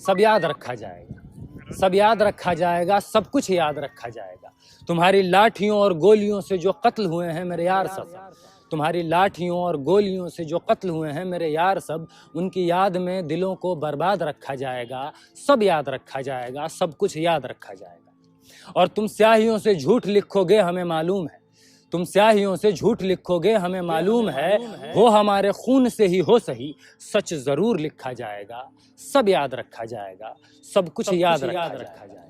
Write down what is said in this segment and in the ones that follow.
सब याद रखा जाएगा, सब याद रखा जाएगा, सब कुछ याद रखा जाएगा। तुम्हारी लाठियों और गोलियों से जो कत्ल हुए हैं मेरे यार सब, तुम्हारी लाठियों और गोलियों से जो कत्ल हुए हैं मेरे यार सब, उनकी याद में दिलों को बर्बाद रखा जाएगा, सब याद रखा जाएगा, सब कुछ याद रखा जाएगा। और तुम स्याहियों से झूठ लिखोगे हमें मालूम है, तुम स्याहियों से झूठ लिखोगे हमें मालूम है, हो हमारे खून से ही हो सही, सच जरूर लिखा जाएगा, सब याद रखा जाएगा, सब कुछ याद रखा जाएगा।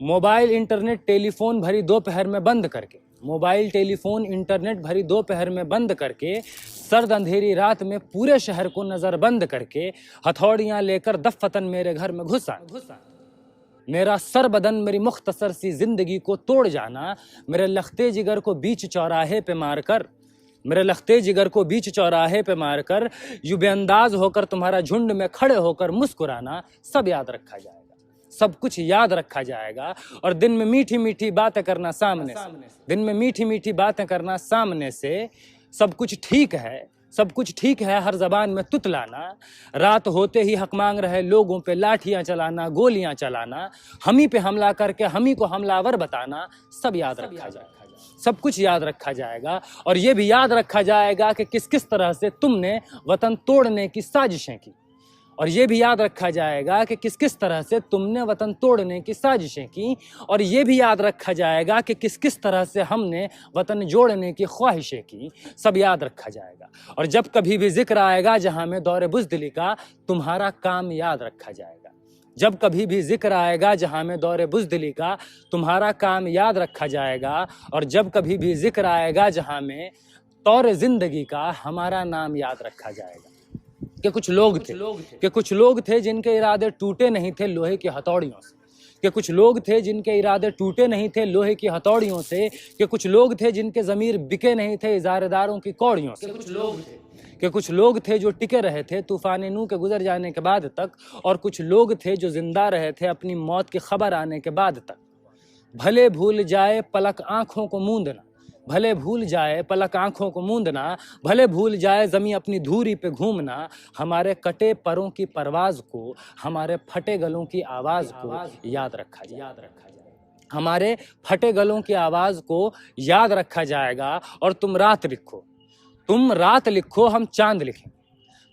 मोबाइल इंटरनेट टेलीफोन भरी दोपहर में बंद करके, मोबाइल टेलीफोन इंटरनेट भरी दोपहर में बंद करके, सर्द अंधेरी रात में पूरे शहर को नजर बंद करके, हथौड़ियां लेकर दफ्फतन मेरे घर में घुसा, मेरा सर बदन मेरी मुख्तसर सी जिंदगी को तोड़ जाना, मेरे लखते जिगर को बीच चौराहे पे मारकर, मेरे लखते जिगर को बीच चौराहे पे मारकर, यूं बेअंदाज होकर तुम्हारा झुंड में खड़े होकर मुस्कुराना, सब याद रखा जाएगा, सब कुछ याद रखा जाएगा। और दिन में मीठी मीठी बातें करना सामने से, दिन में मीठी मीठी बातें करना सामने से, सब कुछ ठीक है, सब कुछ ठीक है, हर जबान में तुतलाना, रात होते ही हक मांग रहे लोगों पे लाठियां चलाना, गोलियां चलाना, हम ही पे हमला करके हम ही को हमलावर बताना, सब याद रखा जाएगा, सब कुछ याद रखा जाएगा। और ये भी याद रखा जाएगा कि किस किस तरह से तुमने वतन तोड़ने की साजिशें की, और ये भी याद रखा जाएगा कि किस किस तरह से तुमने वतन तोड़ने की साजिशें की, और ये भी याद रखा जाएगा कि किस किस तरह से हमने वतन जोड़ने की ख्वाहिशें की, सब याद रखा जाएगा। और जब कभी भी जिक्र आएगा जहां में दौरे बुज़दिली का, तुम्हारा काम याद रखा जाएगा, जब कभी भी जिक्र आएगा जहां में दौरे बुज़दिली का, तुम्हारा काम याद रखा जाएगा। और जब कभी भी जिक्र आएगा जहां में तौर जिंदगी का, हमारा नाम याद रखा जाएगा। कि कुछ लोग थे जिनके इरादे टूटे नहीं थे लोहे की हथौड़ियों से, कि कुछ लोग थे जिनके इरादे टूटे नहीं थे लोहे की हथौड़ियों से, कि कुछ लोग थे जिनके ज़मीर बिके नहीं थे इजारेदारों की कौड़ियों से, कि कुछ लोग थे जो टिके रहे थे तूफान नू के गुजर जाने के बाद तक, और कुछ लोग थे जो जिंदा रहे थे अपनी मौत की खबर आने के बाद तक। भले भूल जाए पलक आंखों को मूंदना, भले भूल जाए पलक आंखों को मूंदना, भले भूल जाए ज़मीं अपनी धूरी पे घूमना, हमारे कटे परों की परवाज़ को, हमारे फटे गलों की आवाज़ को याद रखा जाए, हमारे फटे गलों की आवाज़ को याद रखा जाएगा। और तुम रात लिखो, तुम रात लिखो हम चांद लिखेंगे,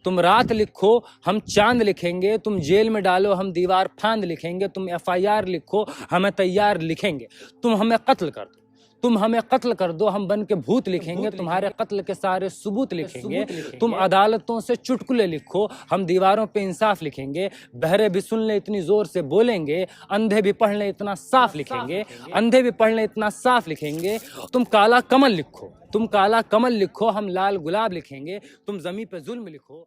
तुम रात लिखो हम चांद लिखेंगे, तुम जेल में डालो हम दीवार फांद लिखेंगे, तुम FIR लिखो हमें तैयार लिखेंगे, तुम हमें कत्ल कर दो, तुम हमें कत्ल कर दो हम बन के भूत लिखेंगे, तुम्हारे कत्ल के सारे सबूत लिखेंगे, तुम अदालतों से चुटकुले लिखो हम दीवारों पे इंसाफ लिखेंगे, बहरे भी सुन ले इतनी जोर से बोलेंगे, अंधे भी पढ़ ले इतना साफ लिखेंगे, अंधे भी पढ़ ले इतना साफ लिखेंगे। तुम काला कमल लिखो, तुम काला कमल लिखो हम लाल गुलाब लिखेंगे, तुम ज़मीं पे जुल्म लिखो।